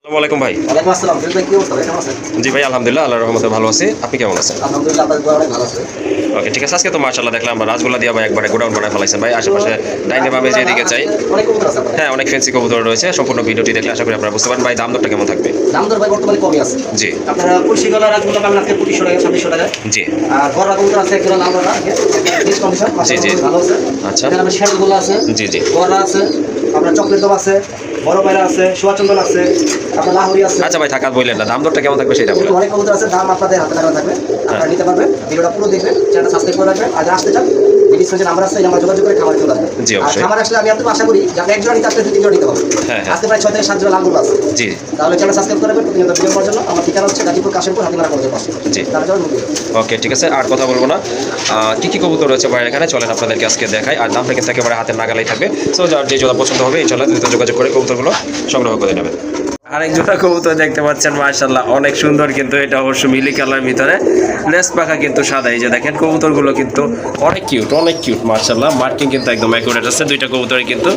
আসসালামু আলাইকুম ভাই। ওয়ালাইকুম আসসালাম। ভাই কি অবস্থা? ভাই কেমন আছেন? জি ভাই, আলহামদুলিল্লাহ আল্লাহর রহমতে ভালো আছি। আপনি কেমন আছেন? আলহামদুলিল্লাহ আপনাদের দোয়া অনেক ভালো আছে। ওকে, ঠিক আছে। আজকে তো মাশাআল্লাহ দেখলাম রাজগোল্লা দিয়ে ভাই একবারে গোডাউন বানায় ফেলাইছেন ভাই। আশেপাশে ডাইনে বামে যেদিকে চাই অনেক কবুতর আছে আপনাদের। হ্যাঁ, অনেক ফ্যান্সি কবুতর রয়েছে। সম্পূর্ণ ভিডিওটি দেখলে আশা করি আপনারা বুঝতে পারেন ভাই দাম দরটা কেমন থাকবে। দাম দর ভাই বর্তমানে কমই আছে। জি আপনারা কলসি গলা রাজগুলো পাবেন আজকে 2500 টাকা 2600 টাকা। জি আর গড়া কবুতর আছে একজোড়া লাল গড়া বেশ কন্ডিশন জি, জি। ভালো আছে। আচ্ছা। এখানে আপনার শেলগুলো আছে, জি জি গড়া আছে, আপনার চকলেট দম আছে, বড় পায়রা আছে, সোয়াচন্দন আছে, আপনার লাহোরি আছে। আচ্ছা ভাই, থাকা বললেন না, দাম দরটা কেমন থাকবে সেটা বলেন। অনেক কবুতর আছে, দাম আপনাদের হাতে টাকা থাকবে। আপনারা নিতে পারবেন। ভিডিওটা পুরো দেখবেন, চ্যানেলটা সাবস্ক্রাইব করে রাখবেন। আর যারা আসতে চান ডিসক্রিপশনে নাম্বার আছে, এই নাম্বার যোগাযোগ করে খামারে চলে আসবেন। জি, আর অবশ্যই। খামারে আসলে আমি আপনাদের আশা করি যে আপনি একজন নিতে আসলে 2-3 জন নিতে পারবেন। হ্যাঁ, হ্যাঁ। আজকে প্রায় 6 থেকে 7 জন লালগুলো আছে। জি তাহলে চ্যানেল সাবস্ক্রাইব করে রাখবেন প্রতিনিয়ত ভিডিও পাওয়ার জন্য। আমার ঠিকানা হচ্ছে গাজীপুর কাশিমপুর হাতিমারা কলেজের পাশে। জি। তাহলে চলুন ভিডিও। ওকে, ঠিক আছে। আর কথা বলবো না। কি কি কবুতর রয়েছে ভাই এখানে, চলেন আপনাদেরকে আজকে দেখাই। আর দামটা কিন্তু একেবারে হাতের নাগালেই থাকবে। সো যার যে জোড়া পছন্দ হবে ইনশাআল্লাহ দ্রুত যোগাযোগ করে কবুতরগুলো সংগ্রহ করে নেবেন। আরেক জোড়া কবুতর দেখতে পাচ্ছেন, মাশাআল্লাহ অনেক সুন্দর, কিন্তু এটা অবশ্য মিলি কালার ভিতরে, লেস পাখা কিন্তু সাদা। এই যে দেখেন কবুতরগুলো কিন্তু অনেক কিউট মাশাআল্লাহ। মার্কিং কিন্তু একদম অ্যাকুরেট আছে দুইটা কবুতরই কিন্তু।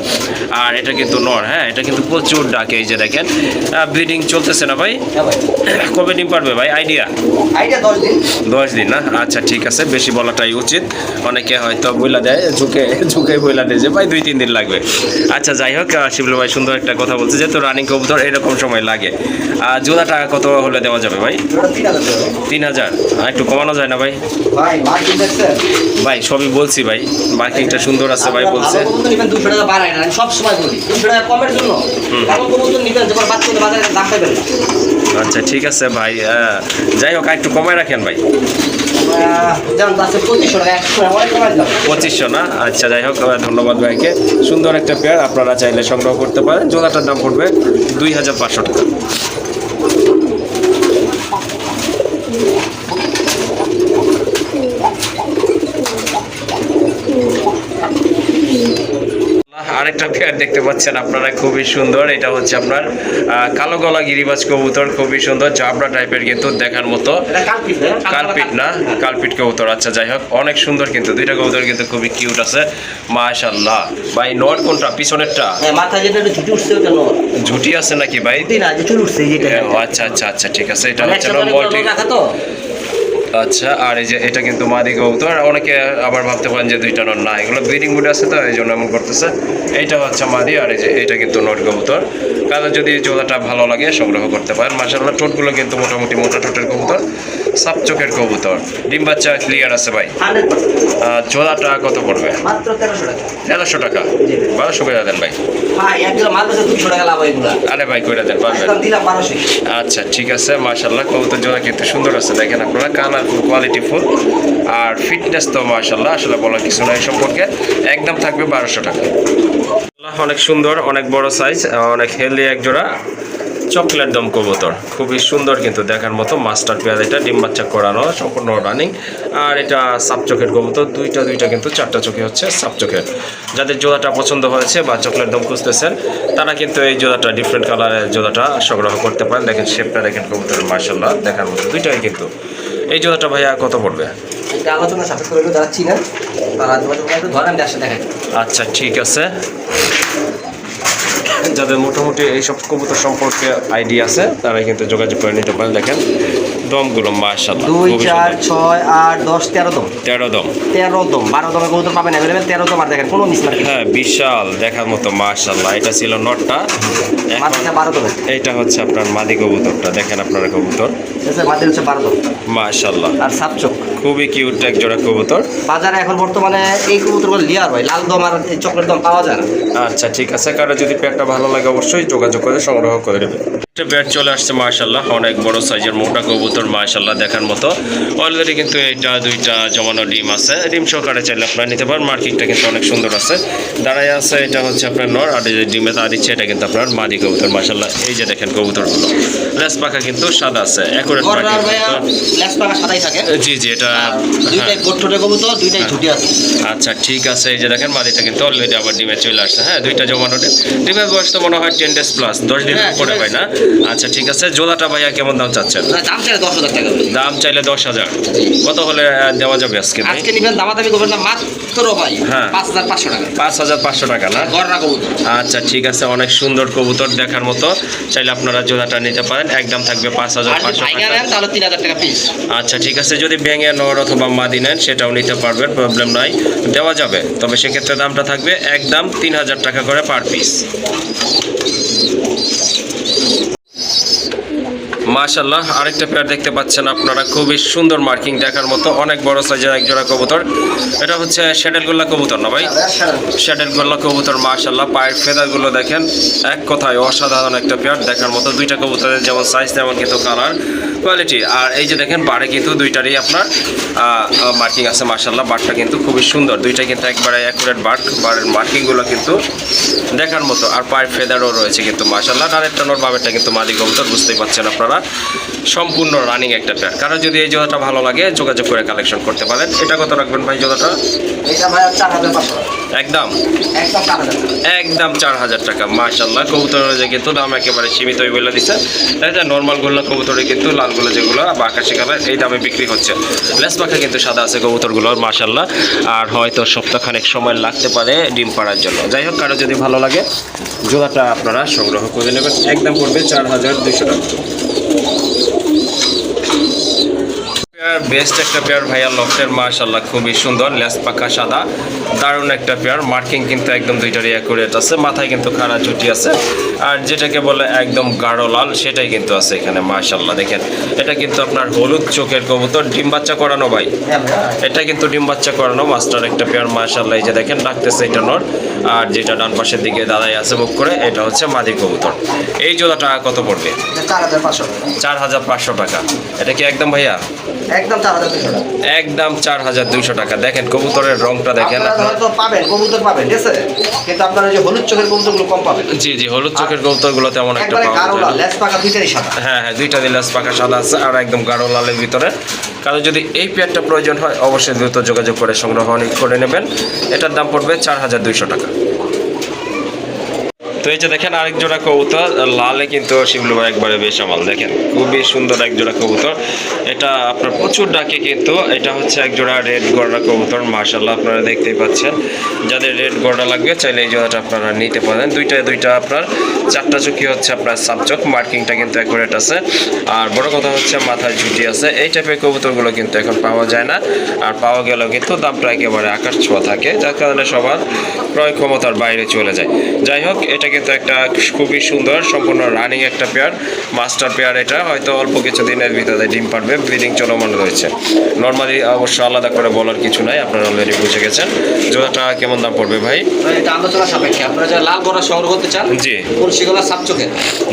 আর এটা কিন্তু নর, হ্যাঁ এটা কিন্তু প্রচুর ডাকে। এই যে দেখেন ব্রিডিং চলতেছে না ভাই? হ্যাঁ ভাই। কবে ডিম পারবে ভাই আইডিয়া? 10 দিন। 10 দিন না? আচ্ছা ঠিক আছে, বেশি বলাটাই উচিত। অনেকে হয়তো বইলা দেয়, ঝুঁকে বইলা দেয় যে ভাই 2-3 দিন লাগবে। আচ্ছা যাই হোক, শিবলু ভাই সুন্দর একটা কথা বলছে, যেহেতু রানিং কবুতর এরকম সময় লাগে। আর জোড়াটা কত হলে দেওয়া যাবে ভাই? 3000? একটু কমানো যায় না ভাই? ভাই মার্কিং দেখছেন? ভাই সবই বলছি ভাই, মার্কিংটা সুন্দর আছে ভাই বলছে। ভালো কবুতর নিবেন 200 টাকা বাড়ায় না, আমি সব সময় বলি 200 টাকা কমের জন্য। এমন কবুতর নিবেন যে বাচ্চাদের বাজারে দাম পাবেন না। আচ্ছা ঠিক আছে ভাই, যাই হোক একটু কমায় রাখেন ভাই। যেমন আছে 2500 টাকা, 100 টাকা অনেক কমাই দাম। 2500 না? আচ্ছা যাই হোক, ধন্যবাদ ভাইকে। সুন্দর একটা পেয়ার, আপনারা চাইলে সংগ্রহ করতে পারেন। জোড়াটার দাম পড়বে 2500 টাকা। আরেকটা পেয়ার দেখতে পাচ্ছেন আপনারা, খুবই সুন্দর। এটা হচ্ছে আপনার কালো গলা গিরিবাজ কবুতর, খুবই সুন্দর জাবরা টাইপের, কিন্তু দেখার মতো। কালপিট না? কালপিট কবুতর। আচ্ছা যাই হোক, অনেক সুন্দর কিন্তু দুইটা কবুতর কিন্তু খুবই কিউট আছে মাশাআল্লাহ। ভাই নর কোনটা, পিছনেরটা? হ্যাঁ, মাথা যেটা ঝুটি উঠছে ওটা নর। ঝুটি আছে নাকি ভাই? না, যে চুল উঠছে যেটা। আচ্ছা আচ্ছা আচ্ছা ঠিক আছে, এটা হচ্ছে না মল্টি। আচ্ছা, আর এই যে এটা কিন্তু মাদি কবুতর। অনেকে আবার ভাবতে পারেন যে দুইটা নর, না এগুলো ব্রিডিং মুডে আছে তো এই জন্য এমন করতেছে। এইটা হচ্ছে মাদি, আর এই যে এটা কিন্তু নর কবুতর। কারণ যদি জোড়াটা ভালো লাগে সংগ্রহ করতে পারেন মাশাআল্লাহ। ঠোঁটগুলো কিন্তু মোটামুটি মোটা ঠোঁটের কবুতর, সাপ চোখের কবুতর। ডিম বাচ্চা ক্লিয়ার আছে ভাই। 100%। জোড়াটা কত পড়বে? মাত্র 1300 টাকা। 1300 টাকা? 1200 করে দেন ভাই। ভাই একদম মাত্র 200 টাকা লাভ হয় এগুলা। আরে ভাই করে দেন, পারবেন। একদম দিলাম 1200। আচ্ছা ঠিক আছে মাশাআল্লাহ, কবুতর জোড়া কিন্তু সুন্দর আছে দেখেন আপনারা, কালারফুল, কোয়ালিটিফুল, আর ফিটনেস তো মাশাআল্লাহ আসলে বলার কিছু নাই সম্পর্কে। একদম থাকবে 1200 টাকা। অনেক সুন্দর, অনেক বড় সাইজ, অনেক হেলদি এক জোড়া চকলেট দম কবুতর, খুবই সুন্দর কিন্তু দেখার মতো। মাস্টার পেয়ার, এটা ডিম বাচ্চা করানো, সম্পূর্ণ রানিং। আর এটা সাপ চোখের কবুতর, দুইটা কিন্তু 4টা চোখে হচ্ছে সাপ চোখের। যাদের জোড়াটা পছন্দ হয়েছে বা চকলেট দম খুঁজতেছেন তারা কিন্তু এই জোড়াটা, ডিফারেন্ট কালারের জোড়াটা সংগ্রহ করতে পারেন। দেখেন শেপটা দেখেন কবুতরের মাশাআল্লাহ দেখার মতো দুইটাই কিন্তু। এই জোড়াটা ভাইয়া কত পড়বে? এটা আলোচনা সাথে করে যারা চিনেন তারা যোগাযোগ করে ধরেন দেশে দেখাই। আচ্ছা ঠিক আছে, যাদের মোটামুটি এইসব কবুতর সম্পর্কে আইডিয়া আছে তারাই কিন্তু যোগাযোগ করে নিতে পারেন। দেখেন দমগুলো মাশাআল্লাহ 2, 4, 6, 8, 10, 13 দম। 13 দম। 13 দম, 12 দমের কবুতর পাবেন অ্যাভেলেবেল। 13 দম আর দেখেন কোনো মিসমার্ক। হ্যাঁ বিশাল দেখার মতো মাশাআল্লাহ। এটা ছিল নটটা, মাত্র 12 দমের। এটা হচ্ছে আপনার মাদি কবুতরটা। দেখেন আপনারা কবুতর মাত্র হচ্ছে 12 দম মাশাআল্লাহ, আর সাপচোক। খুবই কিউট এক জোড়া কবুতর। বাজারে এখন বর্তমানে এই কবুতরগুলো লিয়ার হয়, লাল দম আর চকলেট দম পাওয়া যায় না। আচ্ছা ঠিক আছে, কারো যদি পেয়ারটা ভালো লাগে অবশ্যই যোগাযোগ করে সংগ্রহ করে নেবেন। একটা পেয়ার চলে আসছে মাশাআল্লাহ, অনেক বড় সাইজের মোটা কবুতর মাশাআল্লাহ দেখার মতো। অলরেডি কিন্তু এটা দুইটা জমানো ডিম আছে, ডিম সহকারে চাইলে আপনারা নিতে পারেন। মার্কিংটা কিন্তু অনেক সুন্দর আছে, দাঁড়ায় আছে। এটা হচ্ছে আপনার নর, আর এই যে ডিমে তা দিচ্ছে এটা কিন্তু আপনার মাদি কবুতর মাশাআল্লাহ। এই যে দেখেন কবুতরগুলো, লেস পাখা কিন্তু সাদা আছে, অ্যাকুরেট মার্কিং। লেস পাখা সাদাই থাকে। জি জি, এটা দুইটাই গোট্টোটে কবুতর, দুইটাই ঝুটি আছে। আচ্ছা ঠিক আছে, এই যে দেখেন মাদিটা কিন্তু অলরেডি আবার ডিমে চলে আসছে। হ্যাঁ দুইটা জমানো ডিম। ডিমের বয়স তো মনে হয় 10 days প্লাস, 10 দিনের উপরে হয় না? আচ্ছা ঠিক আছে, জোড়াটা ভাইয়া কেমন দাম চাচ্ছেন? না, দাম চাই 10,000 টাকা ভাই। দাম চাইলে 10,000। কত হলে দেওয়া যাবে আজকে ভাই? আজকে নিবেন দামাদামি করবেন না মাত্র ভাই হ্যাঁ। 5,500 টাকা। 5,500 টাকা না? গররা কবুতর। আচ্ছা ঠিক আছে, অনেক সুন্দর কবুতর দেখার মতো, চাইলে আপনারা জোড়াটা নিতে পারেন, একদম থাকবে আর যদি 5,500 ভাইঙ্গা টাকা। নেন তাহলে 3,000 টাকা পিস। আচ্ছা ঠিক আছে, যদি ব্যাঙে নর অথবা মাদি নেন সেটাও নিতে পারবেন, প্রবলেম নাই, দেওয়া যাবে, তবে সেক্ষেত্রে দামটা থাকবে একদম 3,000 টাকা করে পার পিস। মাশাআল্লাহ, আরেকটা পেয়ার দেখতে পাচ্ছেন আপনারা, খুবই সুন্দর মার্কিং দেখার মতো, অনেক বড় সাইজের এক জোড়া কবুতর। এটা হচ্ছে শ্যাডেল গোল্লা কবুতর না ভাই? শ্যাডেল গোল্লা কবুতর, মাশাআল্লাহ, পায়ের ফেদারগুলো দেখেন, এক কথায় অসাধারণ একটা পেয়ার দেখার মতো। দুইটা কবুতরের যেমন সাইজ তেমন কিন্তু কালার কোয়ালিটি। আর এই যে দেখেন বারে কিন্তু দুইটারই আপনার মার্কিং আছে, মাশাআল্লাহ, বারটা কিন্তু খুবই সুন্দর, দুইটা কিন্তু একবারে অ্যাকুরেট বারের মার্কিংগুলো কিন্তু দেখার মতো। আর পায়ের ফেদারও রয়েছে কিন্তু মাশাআল্লাহ। ডানেরটা নর, বামেরটা কিন্তু মাদি কবুতর, বুঝতেই পাচ্ছেন আপনারা, সম্পূর্ণ রানিং একটা পেয়ার। কারো যদি এই জোড়াটা ভালো লাগে যোগাযোগ করে কালেকশন করতে পারেন। এটা কত রাখবেন ভাই জোড়াটা? এটা ভাই 4,500 টাকা। একদম একদম 4,000 টাকা। একদম 4,000 টাকা। মাশাআল্লাহ, কবুতরের যে কিন্তু দাম একেবারে সীমিতই বলে দিচ্ছে। এটা নর্মাল গোল্লা কবুতরে কিন্তু লালগুলো যেগুলো বা আকাশি কালার এই দামে বিক্রি হচ্ছে। লেস পাখা কিন্তু সাদা আছে কবুতরগুলোর, মাশাআল্লাহ, আর হয়তো সপ্তাহখানেক সময় লাগতে পারে ডিম পাড়ার জন্য। যাই হোক, কারো যদি ভালো লাগে জোড়াটা আপনারা সংগ্রহ করে নেবেন, একদম পড়বে 4,200 টাকা। বেস্ট একটা পেয়ার ভাইয়া লফটের, মাশাআল্লাহ, খুবই সুন্দর, লেস পাকা সাদা, দারুণ একটা পেয়ার। মার্কিং কিন্তু একদম দুইটারই অ্যাকুরেট আছে, মাথায় কিন্তু খাড়া ঝুটি আছে, আর যেটাকে বলে একদম গাঢ় লাল সেটাই কিন্তু আছে এখানে, মাশাআল্লাহ। দেখেন এটা কিন্তু আপনার হলুদ চোখের কবুতর, ডিম বাচ্চা করানো ভাই, এটা কিন্তু ডিম বাচ্চা করানো মাস্টার একটা পেয়ার, মাশাআল্লাহ। এই যে দেখেন ডাকতেছে এটা নর, আর যেটা ডান পাশের দিকে দাদাই আছে মুখ করে এটা হচ্ছে মাদি কবুতর। এই জোড়াটা কত পড়বে? এটা 4,500 টাকা। 4,500 টাকা। এটা কি একদম ভাইয়া? একদম 4,200 টাকা। একদম 4,200 টাকা। দেখেন কবুতরের রংটা দেখেন আপনারা আপনারা। হয়তো পাবেন কবুতর পাবেন, ঠিক আছে, কিন্তু আপনারা যে হলুদ চোখের কবুতরগুলো কম পাবেন। জি জি, হলুদ চোখের কবুতরগুলো তেমন একটা একবারে পাওয়া গাঢ় যায় লাল, না। লেজ পাকা দুইটারই সাদা। হ্যাঁ হ্যাঁ, দুইটা লেস পাকা সাদা আছে আর একদম গাঢ় লালের ভিতরে। কারণ যদি এই পেয়ারটা প্রয়োজন হয় অবশ্যই দ্রুত যোগাযোগ করে সংগ্রহ করে নেবেন। এটার দাম পড়বে 4,200 টাকা। তো এই যে দেখেন আরেক জোড়া কবুতর, লালে কিন্তু শিবলু ভাই একবারে বেসামাল, দেখেন খুবই সুন্দর এক জোড়া কবুতর। এটা আপনার প্রচুর ডাকে কিন্তু, এটা হচ্ছে এক জোড়া রেড গড়া কবুতর, মাশাআল্লাহ, আপনারা দেখতেই পাচ্ছেন। যাদের রেড গড়া লাগবে চাইলে এই জোড়াটা আপনারা নিতে পারেন। দুইটা আপনার চারটা চোখই হচ্ছে আপনার সাবচোক, মার্কিংটা কিন্তু অ্যাকুরেট আছে, আর বড় কথা হচ্ছে মাথায় ঝুটি আছে। এই টাইপের কবুতরগুলো কিন্তু এখন পাওয়া যায় না, আর পাওয়া গেলেও কিন্তু দামটা একেবারে আকাশ ছোঁয়া থাকে, যার কারণে সবার ক্রয় ক্ষমতার বাইরে চলে যায়। যাই হোক, এটা কিন্তু একটা খুবই সুন্দর সম্পূর্ণ রানিং একটা পেয়ার, মাস্টার পেয়ার। এটা হয়তো অল্প কিছু দিনের ভিতরে ডিম পারবে, ব্রিডিং চলমান রয়েছে। নর্মালি অবশ্য আলাদা করে বলার কিছু নাই, আপনারা অলরেডি বুঝে গেছেন। জোড়াটা কেমন দাম পড়বে ভাই? এটা আলোচনা সাপেক্ষে, আপনারা যারা লাল গড়া সংগ্রহ করতে চান, জি কলসিগলা সাবচোখের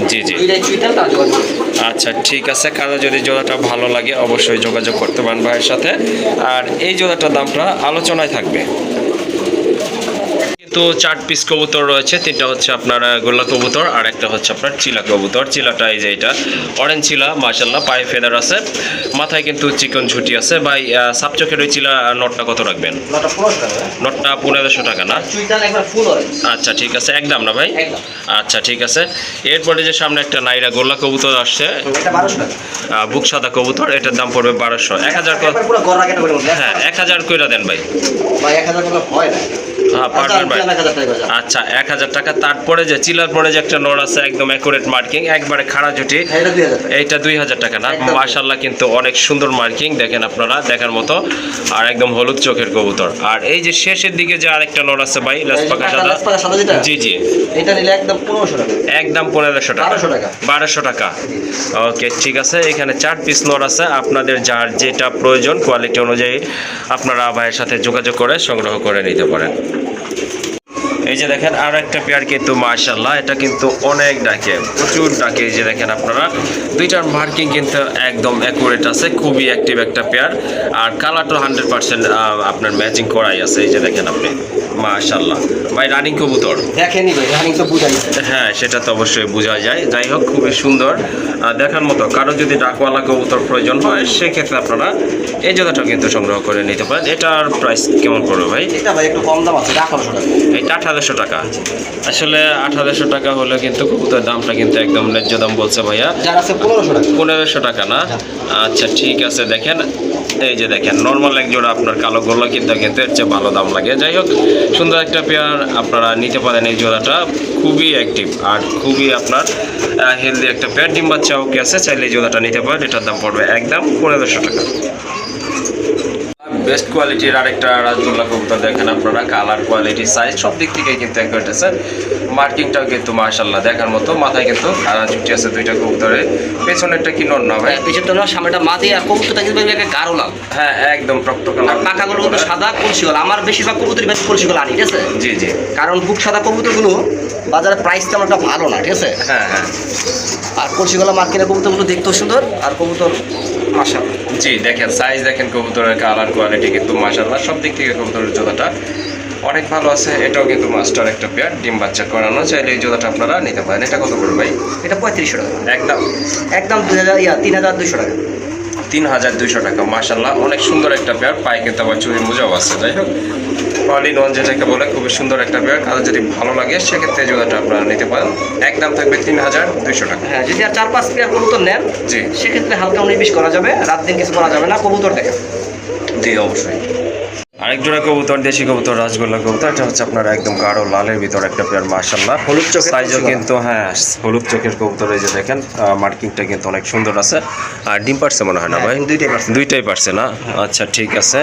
জি জি, দুইটাই চুইটাল, তার যোগাযোগ করুন। আচ্ছা ঠিক আছে, কারো যদি জোড়াটা ভালো লাগে অবশ্যই যোগাযোগ করতে পারেন ভাইয়ের সাথে। আর এই জোড়াটার দামটা আলোচনায় থাকবে। কিন্তু 4 পিস কবুতর রয়েছে, 3টা হচ্ছে আপনার গোল্লা কবুতর আর একটা হচ্ছে আপনার চিলা কবুতর। চিলাটা এই যে এটা অরেঞ্জ চিলা, মাশাআল্লাহ, পায়ে ফেদার আছে, মাথায় কিন্তু চিকন ঝুটি আছে। ভাই সাবচোখের ওই চিলা নটটা কত রাখবেন? নটা 1500 টাকা। নটটা 1500 টাকা না? চুইটাল একবার ফুল অরেঞ্জ। আচ্ছা ঠিক আছে, একদম না ভাই? একদম। আচ্ছা ঠিক আছে। এরপরে যে সামনে একটা নাইরা গোল্লা কবুতর আসছে, এটা 1200 টাকা। বুক সাদা কবুতর, এটার দাম পড়বে 1200। 1000 একবার পুরো গড়া কেটে বলুন। হ্যাঁ 1000 কইরা দেন ভাই। ভাই 1000 টাকা হয় না। হ্যাঁ পারবেন ভাই। 1000 টাকা করে যান। আচ্ছা 1000 টাকা। তারপরে যে চিলার পরে যে একটা নর আছে একদম অ্যাকুরেট মার্কিং, একবারে খাড়া জুটি, এটা 2000 টাকা। এইটা 2000 টাকা না? একদম। মাশাআল্লাহ, কিন্তু অনেক সুন্দর মার্কিং দেখেন আপনারা, দেখার মতো, আর একদম হলুদ চোখের কবুতর। আর এই যে শেষের দিকে যে আরেকটা নর আছে ভাই, লেস পাকা সাদা, লেজ পাকা সাদা যেটা? জি জি, এটা নিলে একদম 1500 টাকা। একদম 1500 টাকা। 1200 টাকা। 1200 টাকা। ওকে ঠিক আছে। এখানে 4 পিস নর আছে, আপনাদের যার যেটা প্রয়োজন কোয়ালিটি অনুযায়ী আপনারা ভাইয়ের সাথে যোগাযোগ করে সংগ্রহ করে নিতে পারেন। এই যে দেখেন আর একটা পেয়ার কিন্তু মাশাআল্লাহ, এটা কিন্তু অনেক ডাকে, প্রচুর ডাকে। এই যে দেখেন আপনারা, দুইটার মার্কিং কিন্তু একদম অ্যাকুরেট আছে, খুবই অ্যাক্টিভ একটা পেয়ার, আর কালারটা 100% আপনার ম্যাচিং করাই আছে। এই যে দেখেন আপনি, মাশাআল্লাহ ভাই রানিং কবুতর দেখেনি ভাই রানিং তো বুঝাইছে। হ্যাঁ সেটা তো অবশ্যই বোঝা যায়। যাই হোক খুবই সুন্দর দেখার মতো। কারো যদি ডাকওয়ালা কবুতর প্রয়োজন হয় সেক্ষেত্রে আপনারা এই জোড়াটা কিন্তু সংগ্রহ করে নিতে পারেন। এটার প্রাইস কেমন পড়বে ভাই? এটা ভাই একটু কম দাম আছে, 1800 টাকা। এটা 1800 টাকা। আসলে 1800 টাকা হলে কিন্তু কবুতরের দামটা কিন্তু একদম ন্যায্য দাম বলছে ভাইয়া। যার আছে 1500 টাকা। 1500 টাকা না? আচ্ছা ঠিক আছে। দেখেন এই যে দেখেন নর্মাল এক জোড়া আপনার কালো গোল্লা কিন্তু এর চেয়ে ভালো দাম লাগে। যাই হোক সুন্দর একটা পেয়ার আপনারা নিতে পারেন। এই জোড়াটা খুবই অ্যাক্টিভ আর খুবই আপনার হেলদি একটা পেয়ার। ডিম বাচ্চা ওকে আছে, চাইলে এই জোড়াটা নিতে পারেন। এটার দাম পড়বে একদম 1500 টাকা। বেস্ট কোয়ালিটির আরেকটা রাজগোল্লা কবুতর দেখেন আপনারা। কালার, কোয়ালিটি, সাইজ সব দিক থেকে কিন্তু একবার আছে। মার্কিংটাও কিন্তু মাশাআল্লাহ দেখার মতো। মাথায় কিন্তু খাড়া ঝুটি আছে দুইটা কবুতরের। পেছনেরটা কি নর না ভাই? পিছনটা না, সামনেটা মাদি। আর কবুতরটা কিন্তু একটা গাঢ় লাল। হ্যাঁ একদম টকটকে লাল। পাখাগুলো কিন্তু সাদা কলসিগল। আমার বেশিরভাগ কবুতরই বেশি কলসিগল আনি, ঠিক আছে? জি জি। কারণ বুক সাদা কবুতরগুলো বাজারে প্রাইস তেমন একটা ভালো না, ঠিক আছে? হ্যাঁ হ্যাঁ। আর কলসিগলা মার্কেটের কবুতরগুলো দেখতেও সুন্দর, আর কবুতর মাশাআল্লাহ। জি দেখেন সাইজ দেখেন, কবুতরের কালার, কোয়ালিটি কিন্তু মাশাআল্লাহ সব দিক থেকে কবুতরের জোড়াটা অনেক ভালো আছে। এটাও কিন্তু মাস্টার একটা পেয়ার, ডিম বাচ্চা করানো। চাইলে এই জোড়াটা আপনারা নিতে পারেন। এটা কত পড়বে ভাই? এটা 3500 টাকা। একদম 3200 টাকা। 3200 টাকা। মাশাআল্লাহ অনেক সুন্দর একটা পেয়ার। পায়ে কিন্তু আবার চুরি মোজাও আছে। যাই হোক অল ইন ওয়ান যেটাকে বলে, খুবই সুন্দর একটা পেয়ার। কারো যদি ভালো লাগে সেক্ষেত্রে এই জোড়াটা আপনারা নিতে পারেন। একদম থাকবে 3200 টাকা। হ্যাঁ, যদি আর 4-5 পেয়ার কবুতর নেন জি সেক্ষেত্রে হালকা 19-20 করা যাবে। রাত দিন কিছু করা যাবে না। কবুতর দেখেন। জি অবশ্যই। আরেক জোড়া কবুতর, দেশি কবুতর, রাজগোল্লা কবুতর। এটা হচ্ছে আপনার একদম গাঢ় লালের ভিতর একটা পেয়ার মাশাআল্লাহ। হলুদ চোখের সাইজও কিন্তু হ্যাঁ হলুদ চোখের কবুতর। এই যে দেখেন মার্কিংটা কিন্তু অনেক সুন্দর আছে। আর ডিম পারছে মনে হয় না ভাই? দুইটাই পারছে না? আচ্ছা ঠিক আছে।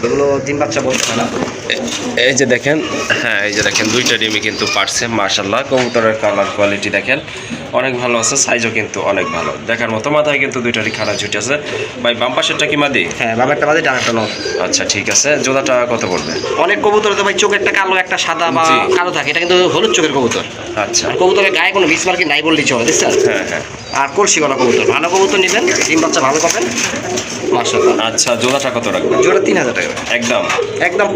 এগুলো ডিম বাচ্চা বলতে হয় না। এই যে দেখেন, হ্যাঁ এই যে দেখেন দুইটা ডিমই কিন্তু পারছে মাশাআল্লাহ। কবুতরের কালার, কোয়ালিটি দেখেন অনেক ভালো আছে। সাইজও কিন্তু অনেক ভালো দেখার মতো। মাথায় কিন্তু দুইটারই খাড়া ঝুটি আছে। ভাই বাম পাশেরটা কি মাদি? হ্যাঁ, বাবারটা মাদি, ডানারটা নর। আচ্ছা ঠিক আছে। জোড়াটা কত পড়বে? অনেক কবুতর তো ভাই চোখেরটা কালো, একটা সাদা বা জি। কালো থাকে। এটা কিন্তু হলুদ চোখের কবুতর। আচ্ছা আর কবুতরের গায়ে কোনো মিস মার্কিং নাই বললেই চলে, বুঝছেন? হ্যাঁ হ্যাঁ। আর কলসিগলা কবুতর, ভালো কবুতর নেবেন, ডিম বাচ্চা ভালো পাবেন মাশাআল্লাহ। আচ্ছা জোড়াটা কত রাখবেন? জোড়া 3000 টাকা। একদম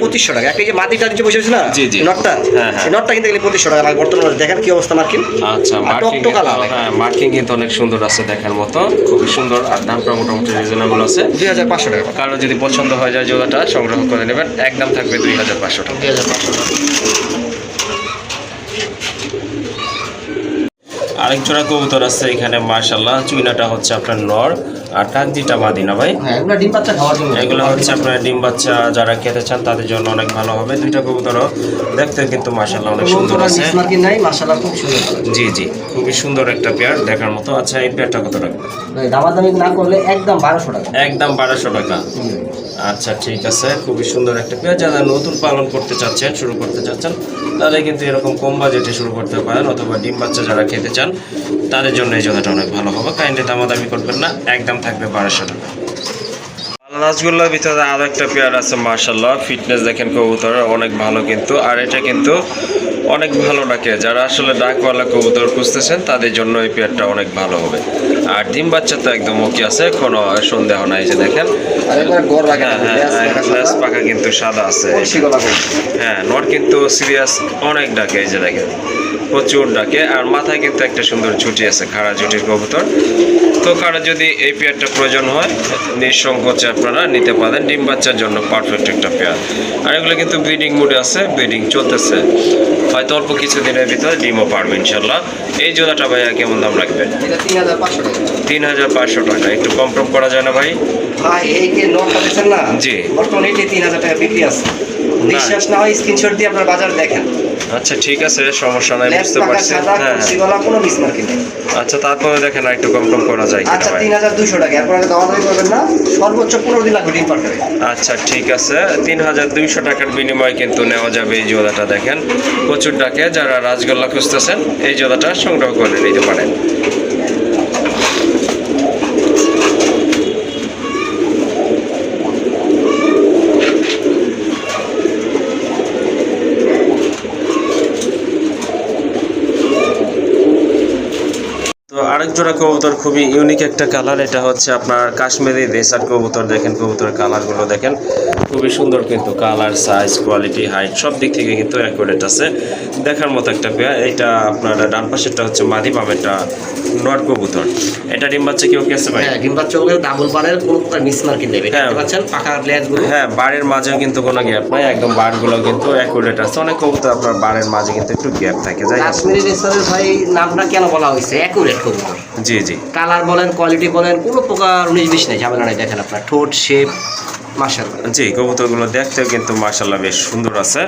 2500 টাকা। একটা যে মাটিটা নিচে বসে আছে না, জি, জি। নটটা, হ্যাঁ, হ্যাঁ। এই নটটা কিন্তু 2500 টাকা লাগে বর্তমানে। দেখেন কি অবস্থা মার্কিং। আচ্ছা আর মার্কিং টকটকা লাল। হ্যাঁ মার্কিং কিন্তু অনেক সুন্দর আছে দেখার মতো, খুবই সুন্দর। আর দামটা মোটামুটি রিজনেবল আছে। 2500 টাকা। কারো যদি পছন্দ হয়ে যায় জোড়াটা সংগ্রহ করে নেবেন। একদম থাকবে 2500 টাকা। 2500 টাকা। আরেক জোড়া কবুতর আছে এখানে মাশাআল্লাহ। চুইনাটা হচ্ছে আপনার নর আর কাকজিটা মাদি না ভাই? হ্যাঁ, এগুলো ডিম বাচ্চা খাওয়ার জন্য। এগুলো হচ্ছে আপনার ডিম বাচ্চা যারা খেতে চান তাদের জন্য অনেক ভালো হবে। দুইটা কবুতরও দেখতে কিন্তু মাশাআল্লাহ অনেক সুন্দর আছে। মিস মার্কিং নাই, মাশাআল্লাহ খুব সুন্দর। জি জি খুবই সুন্দর একটা পেয়ার দেখার মতো। আচ্ছা এই পেয়ারটা কত রাখবে? ভাই দামাদামি না করলে একদম 1200 টাকা। একদম 1200 টাকা। আচ্ছা ঠিক আছে। খুবই সুন্দর একটা পেয়ার। যারা নতুন পালন করতে চাচ্ছেন, শুরু করতে চাচ্ছেন, তারা কিন্তু এরকম কম বাজেটে শুরু করতে পারেন। অথবা ডিম বাচ্চা যারা খেতে চান তাদের জন্য এই জোড়াটা অনেক ভালো হবে। কাইন্ডলি দামাদামি করবেন না, একদম থাকবে 1200 টাকা। রাসগোল্লার ভিতরে আরো একটা পেয়ার আছে মাশাআল্লাহ। ফিটনেস দেখেন কবুতরের অনেক ভালো কিন্তু। আর এটা কিন্তু অনেক ভালো ডাকে। যারা আসলে ডাকওয়ালা কবুতর খুঁজতেছেন তাদের জন্য এই পেয়ারটা অনেক ভালো হবে। আর ডিম বাচ্চা তো একদম ওকে আছে, কোনো সন্দেহ নাই। যে দেখেন আর একবার গড় লাগে। লেজ পাকা কিন্তু সাদা আছে। কলসিগলা কবুতর। হ্যাঁ নর কিন্তু সিরিয়াস অনেক ডাকে। এই যে দেখেন প্রচুর ডাকে। আর মাথায় কিন্তু একটা সুন্দর ঝুটি আছে, খাড়া ঝুটির কবুতর। তো কারো যদি এই পেয়ারটা প্রয়োজন হয় নিঃসংকোচে আপনারা নিতে পারেন। ডিম বাচ্চার জন্য পারফেক্ট একটা পেয়ার। আর এগুলো কিন্তু ব্রিডিং মুডে আছে, ব্রিডিং চলতেছে। হয়তো অল্প কিছুদিনের ভিতরে ডিমও পারবে ইনশাল্লাহ। এই জোড়াটা ভাইয়া কেমন দাম রাখবেন? এটা 3500 টাকা। 3500 টাকা। একটু কম টম করা যায় না ভাই? ভাই এই যে নটটা দেখছেন না, জি। বর্তমানে এটি 3000 টাকা বিক্রি আছে। বিশ্বাস না হয় স্ক্রিনশট দিয়ে আপনার বাজার দেখেন। আচ্ছা ঠিক আছে, সমস্যা নাই, লেজ বুঝতে পাকা পারছি। সাদা, হ্যাঁ কলসিগলা, কোনো মিস মার্কিং নেই। আচ্ছা তারপরে দেখেন আর একটু কম টম করা যায় কিনা আচ্ছা ভাই? 3200 টাকা। এরপর আগে দামাদামি করবেন না। সর্বোচ্চ 15 দিন লাগবে ডিম পারতে। আচ্ছা ঠিক আছে। 3200 টাকার বিনিময়ে কিন্তু নেওয়া যাবে এই জোড়াটা। দেখেন প্রচুর ডাকে। যারা রাজগোল্লা খুঁজতেছেন এই জোড়াটা সংগ্রহ করে নিতে পারেন। তো আরেক জোড়া কবুতর খুবই ইউনিক একটা কালার। এটা হচ্ছে আপনার কাশ্মীরি রেসার কবুতর। দেখেন কবুতরের কালারগুলো দেখেন খুবই সুন্দর কিন্তু কালার সাইজ কোয়ালিটি হাইট সব দিক থেকে কিন্তু অ্যাকুরেট আছে দেখার মতো একটা পেয়ার। এটা আপনার ডান পাশেরটা হচ্ছে মাদি, বামেরটা নট কবুতর। এটা ডিম বাচ্চা কি ওকে আছে ভাই? হ্যাঁ ডিম বাচ্চা হবে ডাবল বারের, কোনো প্রকার মিসমার্কিং নেই, দেখতে পাচ্ছেন পাকা লেজগুলো। হ্যাঁ বারের মাঝেও কিন্তু কোনো গ্যাপ নাই, একদম বারগুলো কিন্তু অ্যাকুরেট আছে। অনেক কবুতর আপনার বারের মাঝে কিন্তু একটু গ্যাপ থাকে। যাই হোক, কাশ্মীরি রেসারের ভাই নামটা কেন বলা হয়েছে? অ্যাকুরেট কবুতর। জি জি, কালার বলেন কোয়ালিটি বলেন কোনো প্রকার 19-20 নেই, ঝামেলা নাই। দেখেন আপনার ঠোঁট শেপ মাশাআল্লাহ। জি কবুতরগুলো দেখতেও কিন্তু মাশাআল্লাহ বেশ সুন্দর আছে।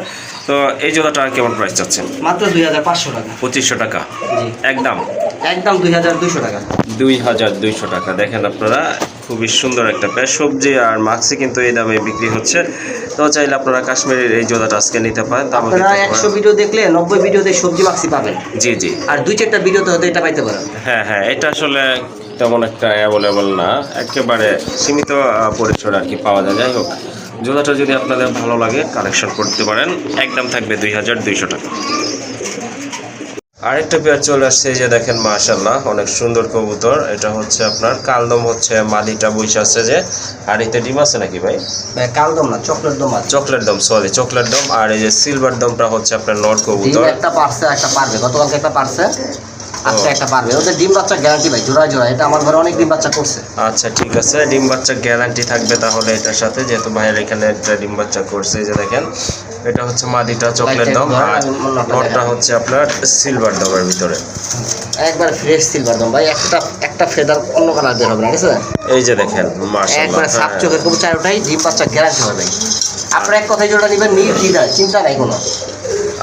তো এই জোড়াটা আর কেমন প্রাইস চাচ্ছেন? মাত্র 2500 টাকা। 2500 টাকা জি একদম, একদম 2200 টাকা। 2200 টাকা। দেখেন আপনারা খুবই সুন্দর একটা পেয়ার। সবজি আর মাক্সি কিন্তু এই দামে বিক্রি হচ্ছে। তো চাইলে আপনারা কাশ্মীরের এই জোড়াটা আজকে নিতে পারেন। আপনারা 100 ভিডিও দেখলে 90 ভিডিওতে সবজি মাক্সি পাবেন। জি জি, আর 2-4টা ভিডিওতে হয়তো এটা পাইতে পারেন। হ্যাঁ হ্যাঁ, এটা আসলে তেমন একটা অ্যাভেলেবল না, একেবারে সীমিত পরিসরে আর কি পাওয়া যায়। যাই হোক, জোড়াটা যদি আপনাদের ভালো লাগে কালেকশন করতে পারেন, একদম থাকবে 2200 টাকা। আরেকটা পেয়ার চলে আসছে, এই যে দেখেন মাশাআল্লাহ অনেক সুন্দর কবুতর। এটা হচ্ছে আপনার কালদম, হচ্ছে মাদিটা বইসা আছে যে। আর এতে ডিম আছে নাকি ভাই? কালদম না, চকলেট দম আছে। চকলেট দম, সরি চকলেট দম। আর এই যে সিলভার দমটা হচ্ছে আপনার নট কবুতর। একটা পারছে, একটা পারবে, গতকালকে একটা পারছে, আজকে একটা পারবে। ওদের ডিম বাচ্চা গ্যারান্টি ভাই, জোড়া জোড়া। এটা আমার ঘরে অনেক ডিম বাচ্চা করছে। আচ্ছা ঠিক আছে, ডিম বাচ্চা গ্যারান্টি থাকবে তাহলে এটার সাথে, যেহেতু ভাইয়ের এখানে একটা ডিম বাচ্চা করছে। এই যে দেখেন এটা হচ্ছে মাদিটা চকলেট দম, আর নটটা হচ্ছে আপনার সিলভার দমের ভিতরে। একবার ফ্রেশ সিলভার দম ভাই, একটা ফেদার অন্য কালার বের হবে না, ঠিক আছে? এই যে দেখেন মাশাআল্লাহ, একবার সাপ চোখের কবুতর, চারটাই ডিম বাচ্চা গ্যারান্টি হবে। আপনারা এক কথায় জোড়া নেবেন, নির্দ্বিধায়, চিন্তা নাই কোনো।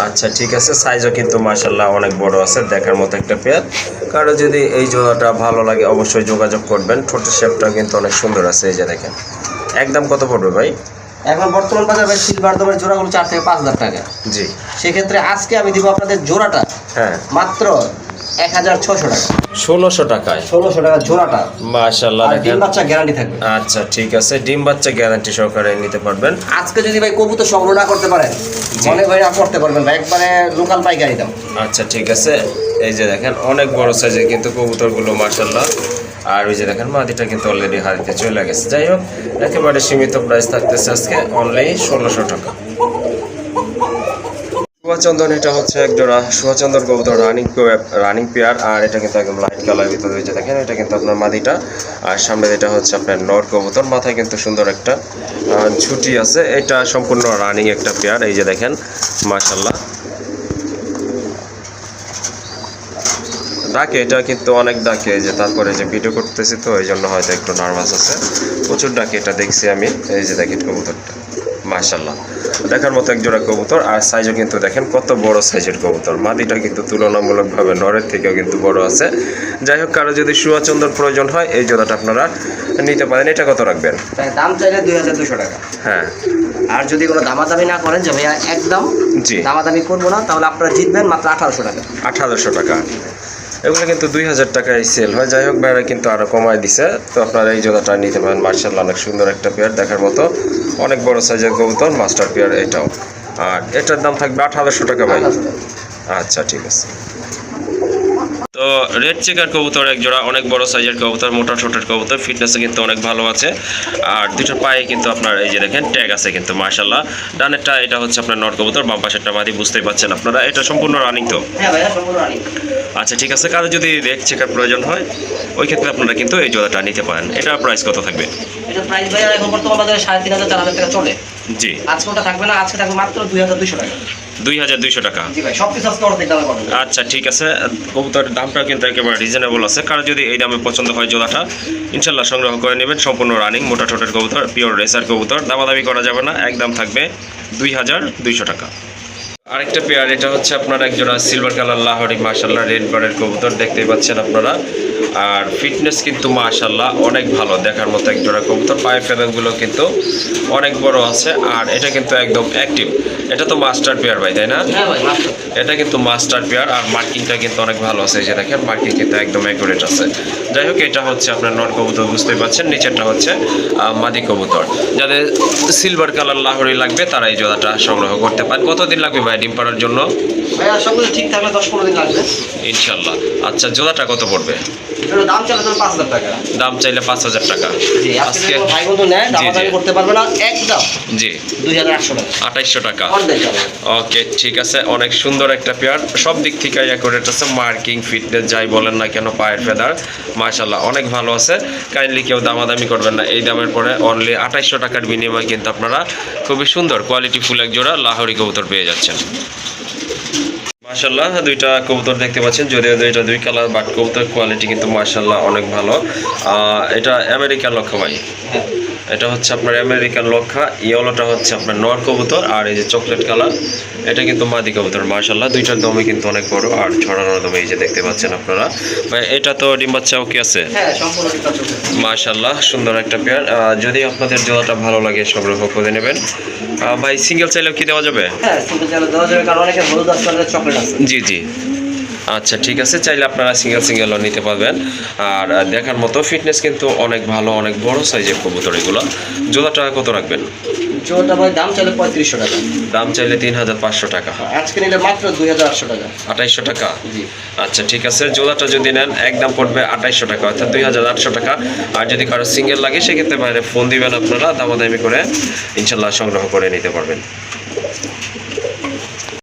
আচ্ছা ঠিক আছে, সাইজও কিন্তু মাশাআল্লাহ অনেক বড় আছে, দেখার মতো একটা পেয়ার। কারো যদি এই জোড়াটা ভালো লাগে অবশ্যই যোগাযোগ করবেন। ঠোঁটের শেপটা কিন্তু অনেক সুন্দর আছে। এই যে দেখেন, একদম কত পড়বে ভাই? এখন বর্তমান বাজারে ভাই সিলভার দমের জোড়াগুলো 4 থেকে 5 লাখ টাকা। জি, সেক্ষেত্রে আজকে আমি দিব আপনাদের জোড়াটা হ্যাঁ মাত্র 1600 টাকা। 1600 টাকায় 1600 টাকা জোড়াটা। মাশাআল্লাহ আর ডিম দেখেন। বাচ্চা গ্যারান্টি থাকবে। আচ্ছা ঠিক আছে, ডিম বাচ্চা গ্যারান্টি সহকারে নিতে পারবেন। আজকে যদি ভাই কবুতর সংগ্রহ না করতে পারেন, মনে ভাই না করতে পারবেন ভাই, একবারে লোকাল পাইকারি দাম। আচ্ছা ঠিক আছে, এই যে দেখেন অনেক বড় সাইজের কিন্তু কবুতরগুলো মাশাআল্লাহ। আর ওই যে দেখেন মাদিটা কিন্তু অলরেডি হারিতে চলে গেছে। যাই হোক, একেবারে সীমিত প্রাইস থাকতেছে আজকে অনলি 1600 টাকা। সুভাচন্দন, এটা হচ্ছে এক জোড়া সুভাচন্দন কবুতর, রানিং পেয়ার। আর এটা কিন্তু একদম লাইট কালার ভিতরে হয়েছে। দেখেন এটা কিন্তু আপনার মাদিটা, আর সামনে এটা হচ্ছে আপনার নর কবুতর। মাথায় কিন্তু সুন্দর একটা ঝুটি আছে। এটা সম্পূর্ণ রানিং একটা পেয়ার। এই যে দেখেন মাশাআল্লাহ, ডাকে এটা কিন্তু অনেক ডাকে। এই যে তারপরে যে ভিডিও করতেছি তো এই জন্য হয়তো একটু নার্ভাস আছে, প্রচুর ডাকে এটা দেখছি আমি। এই যে দেখেন কবুতরটা মাশাআল্লাহ দেখার মতো এক জোড়া কবুতর। আর সাইজও কিন্তু দেখেন কত বড় সাইজের কবুতর। মাদিটা কিন্তু তুলনামূলকভাবে নরের থেকেও কিন্তু বড় আছে। যাই হোক, কারো যদি সুভাচন্দর প্রয়োজন হয় এই জোড়াটা আপনারা নিতে পারেন। এটা কত রাখবেন? দাম চাইলে 2200 টাকা। হ্যাঁ, আর যদি কোনো দামাদামি না করেন যে ভাইয়া একদম জি দামাদামি করবো না, তাহলে আপনারা জিতবেন মাত্র 1800 টাকা। 1800 টাকা। এগুলো কিন্তু 2000 টাকায় সেল হয়। যাই হোক, ভাইরা কিন্তু আরও কমায় দিছে। তো আপনারা এই জোড়াটা নিতে পারেন। মার্শাল্লাহ অনেক সুন্দর একটা পেয়ার, দেখার মতো অনেক বড় সাইজের কবুতর, মাস্টার পেয়ার এটাও। আর এটার দাম থাকবে 1800 টাকা ভাই। আচ্ছা ঠিক আছে। তো রেড চেকার কবুতর এক জোড়া, অনেক বড় সাইজের কবুতর, মোটা ছোটের কবুতর, ফিটনেসে কিন্তু অনেক ভালো আছে। আর দুটোর পায়ে কিন্তু আপনার এই যে দেখেন ট্যাগ আছে কিন্তু মাশাআল্লাহ। ডানেরটা এটা হচ্ছে আপনার নট কবুতর, বাম পাশেরটা মাদি, বুঝতেই পারছেন আপনারা। এটা সম্পূর্ণ রানিং তো? হ্যাঁ ভাইয়া সম্পূর্ণ রানিং। আচ্ছা ঠিক আছে, কারো যদি রেড চেকার প্রয়োজন হয় ওই ক্ষেত্রে আপনারা কিন্তু এই জোড়াটা নিতে পারেন। এটা প্রাইস কত থাকবে? এটা প্রাইস ভাইয়া এখন বর্তমান বাজারে 3500-4000 টাকা চলে। জি, আজকে ওটা থাকবে না, আজকে থাকবে মাত্র 2200 টাকা। 2200 টাকা। জি ভাই, সবকিছু আজকে অর্ধেক দামে পাবেন। আচ্ছা ঠিক আছে, কবুতরের দামটা কিন্তু একেবারে রিজনেবল আছে। কারো যদি এই দামে পছন্দ হয় জোড়াটা ইনশাল্লাহ সংগ্রহ করে নেবেন। সম্পূর্ণ রানিং মোটা ঠোঁটের কবুতর, পিওর রেসার কবুতর, দামাদামি করা যাবে না, একদম থাকবে 2200 টাকা। আরেকটা পেয়ার, এটা হচ্ছে আপনার এক জোড়া সিলভার কালার লাহোরি মাশাআল্লাহ রেড বারের কবুতর, দেখতেই পাচ্ছেন আপনারা। আর ফিটনেস কিন্তু মাশাআল্লাহ অনেক ভালো, দেখার মতো এক জোড়া কবুতর। পায়ের ফেদারগুলো কিন্তু অনেক বড় আছে। আর এটা কিন্তু একদম অ্যাক্টিভ। এটা তো মাস্টার পেয়ার ভাই, তাই না? হ্যাঁ ভাই মাত্র। এটা কিন্তু মাস্টার পেয়ার। আর মার্কিংটা কিন্তু অনেক ভালো আছে। এই যে দেখেন মার্কিং কিন্তু একদম অ্যাকুরেট আছে। যাই হোক, এটা হচ্ছে আপনার নট কবুতর, বুঝতেই পারছেন। নিচেরটা হচ্ছে মাদি কবুতর। যাদের সিলভার কালার লাহোরি লাগবে তারা এই জোড়াটা সংগ্রহ করতে পারেন। কতদিন লাগবে ভাই ডিম পাড়ার জন্য? ভাইয়া সবকিছু ঠিক থাকলে 10-15 দিন লাগবে ইনশাল্লাহ। আচ্ছা, জোড়াটা কত পড়বে? এটার দাম চলে তো 5000 টাকা। দাম চাইলে 5000 টাকা। জি, আজকে আজকে ভাই বন্ধু নেয় দামাদামি করতে পারবে না, একদম জি 2800 টাকা। 2800 টাকা। অনলাইন যাবে। ওকে, ঠিক আছে, অনেক সুন্দর একটা পেয়ার, সব দিক থেকে অ্যাকুরেট আছে, মার্কিং ফিটনেস যাই বলেন না কেন, পায়ের ফেদার মাশাআল্লাহ অনেক ভালো আছে। কাইন্ডলি কেউ দামাদামি করবেন না, এই দামের পরে অনলি 2800 টাকার বিনিময়ে কিন্তু আপনারা খুবই সুন্দর কোয়ালিটি ফুল এক জোড়া লাহোরি কবুতর পেয়ে যাচ্ছেন। মাশাআল্লাহ দুইটা কবুতর দেখতে পাচ্ছেন, যদিও দুইটা দুই কালার, বাট কবুতর কোয়ালিটি কিন্তু মাশাআল্লাহ অনেক ভালো। এটা আমেরিকান লক্ষা ভাই, হ্যাঁ। এটা হচ্ছে আপনার আমেরিকান লক্ষা, ইয়েলোটা হচ্ছে আপনার নর কবুতর, আর এই যে চকলেট কালার এটা কিন্তু মাদি কবুতর। মাশাআল্লাহ দুইটার দমই কিন্তু অনেক বড় আর ছড়ানোর দমে এই যে দেখতে পাচ্ছেন আপনারা। ভাই এটা তো ডিম বাচ্চাও কি আছে? হ্যাঁ, সম্পূর্ণ ডিম বাচ্চা। মাশাআল্লাহ সুন্দর একটা পেয়ার। যদি আপনাদের জোড়াটা ভালো লাগে সংগ্রহ করে নেবেন। ভাই সিঙ্গেল চাইলেও কি দেওয়া যাবে? হ্যাঁ, সিঙ্গেল চাইলে দেওয়া যাবে, কারণ অনেকে হলুদ আছে, অনেকে চকলেট আছে। জি জি, আচ্ছা ঠিক আছে, চাইলে আপনারা সিঙ্গেলও নিতে পারবেন। আর দেখার মতো ফিটনেস কিন্তু অনেক ভালো, অনেক বড় সাইজের কবুতর এগুলো। জোড়াটা কত রাখবেন? জোড়াটা ভাই দাম চাইলে 3500 টাকা। দাম চাইলে 3500 টাকা। আজকে নিলে মাত্র 2800 টাকা। 2800 টাকা। জি। আচ্ছা ঠিক আছে, জোড়াটা যদি নেন একদম পড়বে 2800 টাকা, অর্থাৎ 2800 টাকা। আর যদি কারো সিঙ্গেল লাগে সেক্ষেত্রে বাইরে ফোন দিবেন আপনারা, দামাদামি করে ইনশাল্লাহ সংগ্রহ করে নিতে পারবেন।